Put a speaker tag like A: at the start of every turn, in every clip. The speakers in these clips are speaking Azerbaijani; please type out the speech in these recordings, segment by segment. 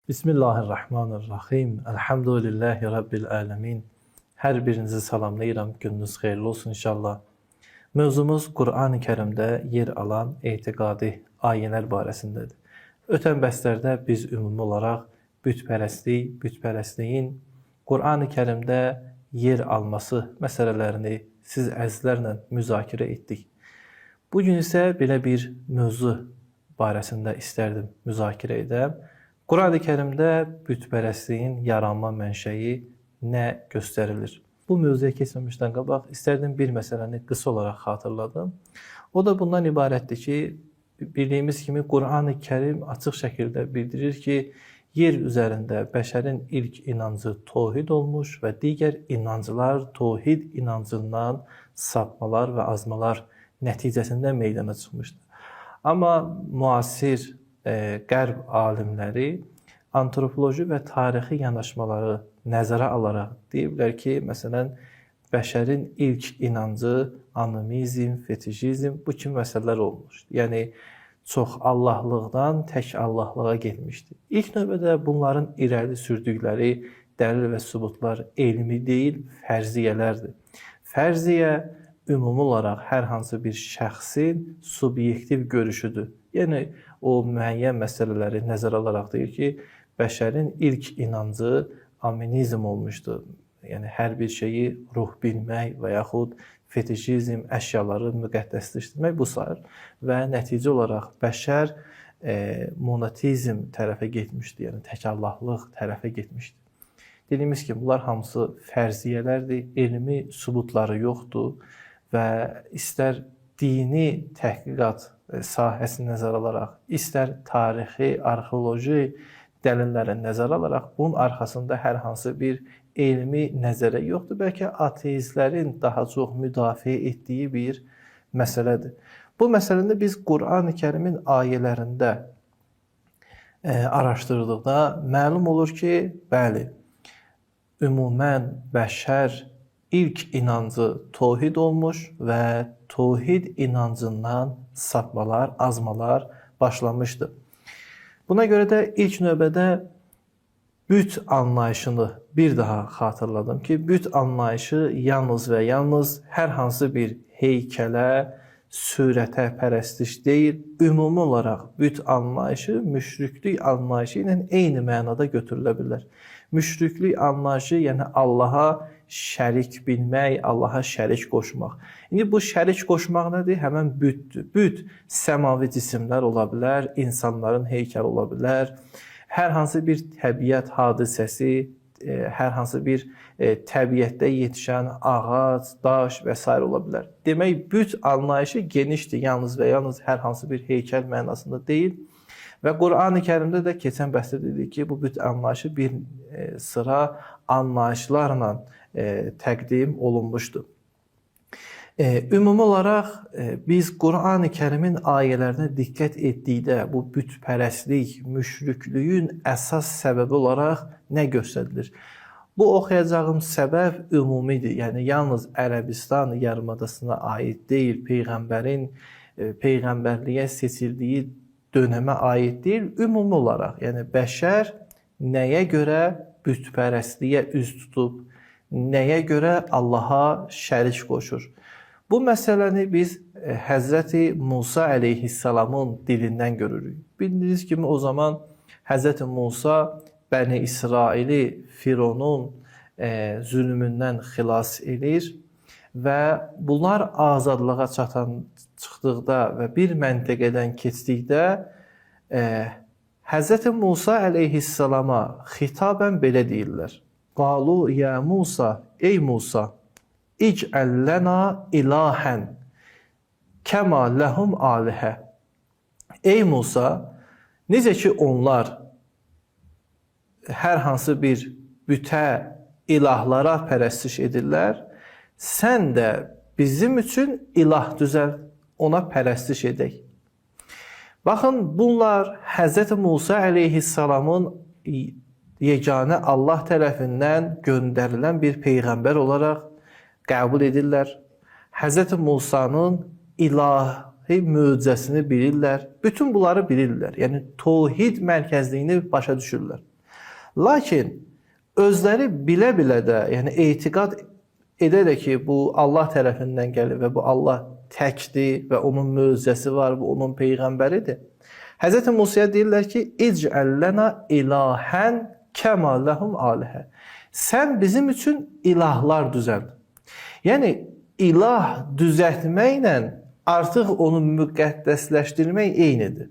A: Bismillahirrahmanirrahim. Elhamdülillahi Rabbil alemin. Hər birinizi salamlayıram. Gününüz xeyirli olsun inşallah. Mövzumuz Qur'an-ı Kərimdə yer alan etiqadi ayələr barəsindədir. Ötən bəslərdə biz ümumi olaraq bütpərəstliyin Qur'an-ı Kərimdə yer alması məsələlərini siz əzizlərlə müzakirə etdik. Bugün isə belə bir mövzu barəsində istərdim müzakirə edəm. Qur'an-ı Kərimdə bütpərəstliyin yaranma mənşəyi nə göstərilir? Bu mövzuya keçməmişdən qabaq istərdim bir məsələni qısa olaraq xatırladım. O da bundan ibarətdir ki, bildiyimiz kimi Qur'an-ı Kərim açıq şəkildə bildirir ki, yer üzərində bəşərin ilk inancı tohid olmuş və digər inancılar tohid inancından sapmalar və azmalar nəticəsində meydana çıxmışdır. Amma müasir Qərb alimləri antropoloji və tarixi yanaşmaları nəzərə alaraq deyiblər ki, məsələn, bəşərin ilk inancı animizm, fetişizm bu kimi məsələlər olmuşdur. Yəni, çox Allahlıqdan tək Allahlığa getmişdir. İlk növbədə bunların irəli sürdükləri dəlil və sübutlar elmi deyil, fərziyələrdir. Fərziyə ümumi olaraq hər hansı bir şəxsin subyektiv görüşüdür. Yəni, o müəyyən məsələləri nəzərə alaraq deyir ki, bəşərin ilk inancı aminizm olmuşdur. Yəni, hər bir şeyi ruh bilmək və yaxud fetişizm, əşyaları müqəddəsləşdirmək bu sayır. Və nəticə olaraq bəşər monotizm tərəfə getmişdir, yəni təkallahlıq tərəfə getmişdir. Dediyimiz kimi, bunlar hamısı fərziyələrdir, elmi sübutları yoxdur və istər dini təhqiqat sahəsini nəzərə alaraq, istər tarixi, arxeoloji dəlilləri nəzərə alaraq, bunun arxasında hər hansı bir elmi nəzərə yoxdur, bəlkə ateistlərin daha çox müdafiə etdiyi bir məsələdir. Bu məsələni biz Qur'an-ı Kərimin ayələrində araşdırdıqda məlum olur ki, bəli, ümumən bəşər ilk inancı tohid olmuş və tohid inancından sapmalar, azmalar başlamışdı. Buna görə də ilk növbədə büt anlayışını bir daha xatırladım ki, büt anlayışı yalnız və yalnız hər hansı bir heykələ, surətə pərəstiş deyil, ümumi olaraq büt anlayışı müşriklük anlayışı ilə eyni mənada götürülə bilər. Müşriklük anlayışı, yəni Allaha şərik bilmək, Allaha şərik qoşmaq. İndi bu şərik qoşmaq nədir? Həmən bütdür. Büt səmavi cisimlər ola bilər, insanların heykəli ola bilər, hər hansı bir təbiət hadisəsi, hər hansı bir təbiətdə yetişən ağac, daş və s. ola bilər. Demək, büt anlayışı genişdir, yalnız və yalnız hər hansı bir heykəl mənasında deyil. Və Qur'an-ı Kərimdə də keçən bəhsdə dedik ki, bu büt anlayışı bir sıra anlayışlarla təqdim olunmuşdur. Ümumi olaraq biz Qur'an-ı Kərimin ayələrinə diqqət etdikdə bu bütpərəstlik, müşriklüyün əsas səbəbi olaraq nə göstərilir? Bu oxuyacağım səbəb ümumidir, yəni yalnız Ərəbistan yarımadasına aid deyil, Peyğəmbərin Peyğəmbərliyə seçildiyi dönəmə aid deyil, ümumi olaraq, yəni bəşər nəyə görə bütpərəstliyə üz tutub, nəyə görə Allaha şərik qoşur? Bu məsələni biz Həzrəti Musa əleyhissalamın dilindən görürük. Bildiyiniz kimi o zaman Həzrəti Musa Bəni İsraili Fironun zülmündən xilas edir və bunlar azadlığa çıxdıqda və bir məntəqədən keçdikdə Həzrəti Musa əleyhissalama xitabən belə deyirlər. Qalu ya Musa, ey Musa, ic'əl lənə ilahən kəma ləhum alihə. Ey Musa, necə ki onlar hər hansı bir bütə, ilahlara pərəstiş edirlər, sən də bizim üçün ilah düzəl, ona pərəstiş edək. Baxın, bunlar Həzrəti Musa əleyhissalamın yeganə Allah tərəfindən göndərilən bir peyğəmbər olaraq qəbul edirlər. Həzrəti Musanın ilahi möcüzəsini bilirlər. Bütün bunları bilirlər. Yəni, tohid mərkəzliyini başa düşürlər. Lakin özləri bilə-bilə də, yəni etiqad edərək ki, bu Allah tərəfindən gəlir və bu Allah təkdir və onun möcüzəsi var, bu onun peyğəmbəridir. Həzrəti Musaya deyirlər ki, İc'əl lənə ilahən kəmə ləhum alihə. Sən bizim üçün ilahlar düzəld. Yəni, ilah düzəltməklə artıq onu müqəddəsləşdirmək eynidir.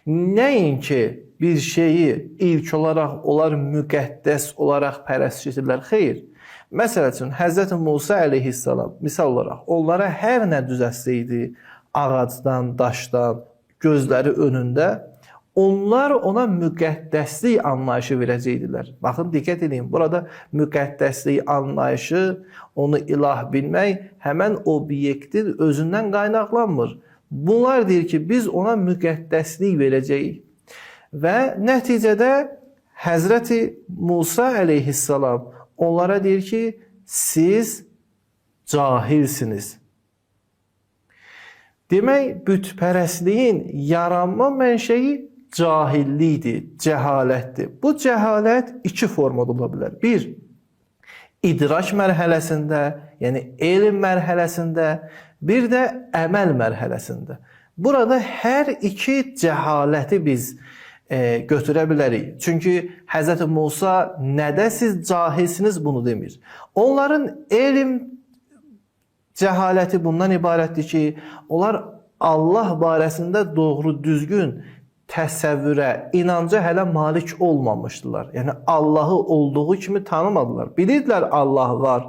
A: Nəinki bir şeyi ilk olaraq onlar müqəddəs olaraq pərəstiş edirlər. Xeyr. Məsəl üçün, Həzrəti Musa əleyhissalam, misal olaraq, onlara hər nə düzəlsəydi, ağacdan, daşdan, gözləri önündə, onlar ona müqəddəslik anlayışı verəcəkdilər. Baxın, diqqət edin, burada müqəddəslik anlayışı, onu ilah bilmək həmən obyektin özündən qaynaqlanmır. Bunlar deyir ki, biz ona müqəddəslik verəcəyik. Və nəticədə Həzrəti Musa əleyhissalam onlara deyir ki, siz cahilsiniz. Demək, bütpərəstliyin yaranma mənşəyi cahillikdir, cəhalətdir. Bu cəhalət iki formada ola bilər. Bir, idrak mərhələsində, yəni elm mərhələsində, bir də əməl mərhələsində. Burada hər iki cəhaləti biz götürə bilərik. Çünki Həzrəti Musa nədə siz cahilsiniz bunu demir. Onların elm cəhaləti bundan ibarətdir ki, onlar Allah barəsində doğru düzgün təsəvvürə, inanca hələ malik olmamışdılar. Yəni Allahı olduğu kimi tanımadılar. Bilirdilər Allah var,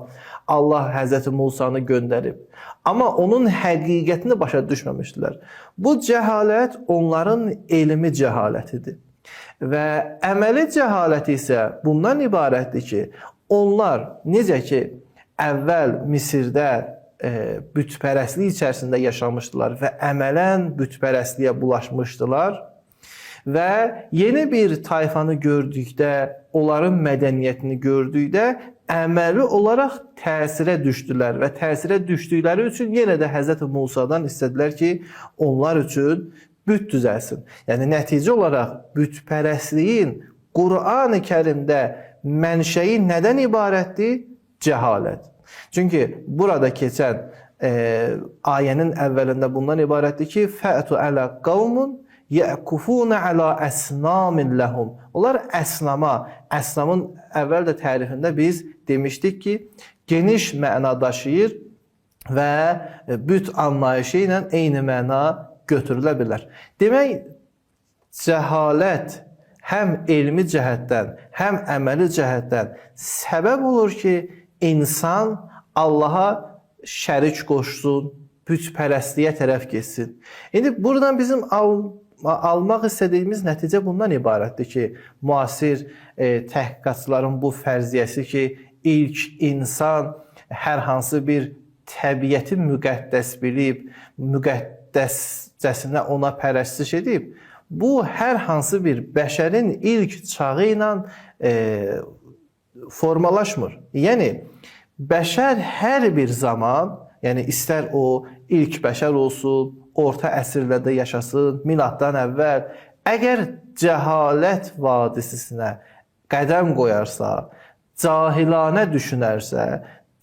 A: Allah Həzrəti Musanı göndərib. Amma onun həqiqətini başa düşməmişdilər. Bu cəhalət onların elmi cəhalətidir. Və əməli cəhaləti isə bundan ibarətdir ki, onlar necə ki, əvvəl Misirdə bütpərəstlik içərisində yaşamışdılar və əmələn bütpərəstliyə bulaşmışdılar və yeni bir tayfanı gördükdə, onların mədəniyyətini gördükdə əməli olaraq təsirə düşdülər və təsirə düşdükləri üçün yenə də Həzrəti Musadan istədilər ki, onlar üçün büt düzəlsin. Yəni, nəticə olaraq bütpərəstliyin Qur'an-ı Kərimdə mənşəyi nədən ibarətdir? Cəhalət. Çünki burada keçən ayənin əvvəlində bundan ibarətdir ki, fə'tu ələ qavmun yəkufunə ələ əsnamin ləhum. Onlar əsnamın əvvəl də tərifində biz demişdik ki, geniş məna daşıyır və büt anlayışı ilə eyni məna götürülə bilər. Demək, cəhalət həm elmi cəhətdən, həm əməli cəhətdən səbəb olur ki, insan Allaha şərik qoşsun, bütpərəstliyə tərəf getsin. İndi buradan bizim almaq istədiyimiz nəticə bundan ibarətdir ki, müasir təhqiqatçıların bu fərziyyəsi ki, ilk insan hər hansı bir təbiəti müqəddəs bilib, müqəddəscəsinə ona pərəstiş edib, bu hər hansı bir bəşərin ilk çağı ilə formalaşmır. Yəni, bəşər hər bir zaman, yəni istər o ilk bəşər olsun, orta əsrlərdə yaşasın, miladdan əvvəl, əgər cəhalət vadisinə qədəm qoyarsa, cahilanə düşünərsə,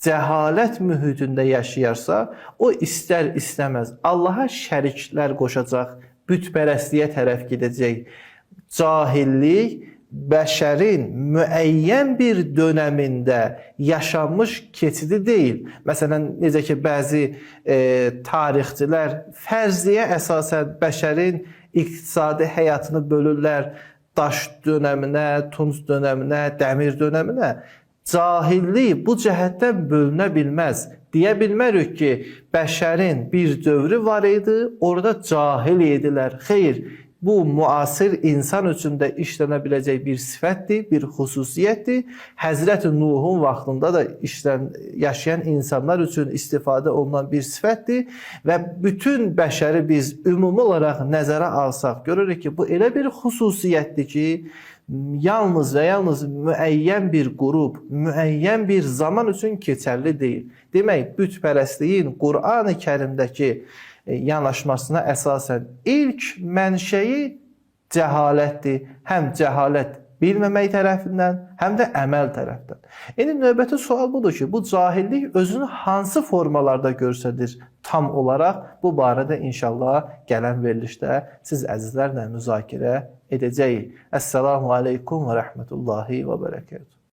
A: cəhalət mühitində yaşayarsa, o istər istəməz Allaha şəriklər qoşacaq, bütpərəstliyə tərəf gedəcək. Cahillik bəşərin müəyyən bir dönəmində yaşanmış keçidi deyil. Məsələn, necə ki, bəzi tarixçilər fərzliyə əsasən bəşərin iqtisadi həyatını bölürlər daş dönəminə, tunc dönəminə, dəmir dönəminə. Cahillik bu cəhətdən bölünə bilməz. Deyə bilmərik ki, bəşərin bir dövrü var idi, orada cahil idilər. Xeyr, bu müasir insan üçün də işlənə biləcək bir sifətdir, bir xüsusiyyətdir. Həzrəti Nuhun vaxtında da yaşayan insanlar üçün istifadə olunan bir sifətdir və bütün bəşəri biz ümumi olaraq nəzərə alsaq, görürük ki, bu elə bir xüsusiyyətdir ki, yalnız və yalnız müəyyən bir qrup, müəyyən bir zaman üçün keçərli deyil. Demək, bütpərəstliyin Qur'an-ı Kərimdəki yanaşmasına əsasən ilk mənşəyi cəhalətdir. Həm cəhalət bilməmək tərəfindən, həm də əməl tərəfdən. İndi növbəti sual budur ki, bu cahillik özünü hansı formalarda göstərir tam olaraq? Bu barədə inşallah gələn verilişdə siz əzizlərlə müzakirə edəcəyik. Əssalamu aleykum və rəhmətullahi və bərəkətuhu.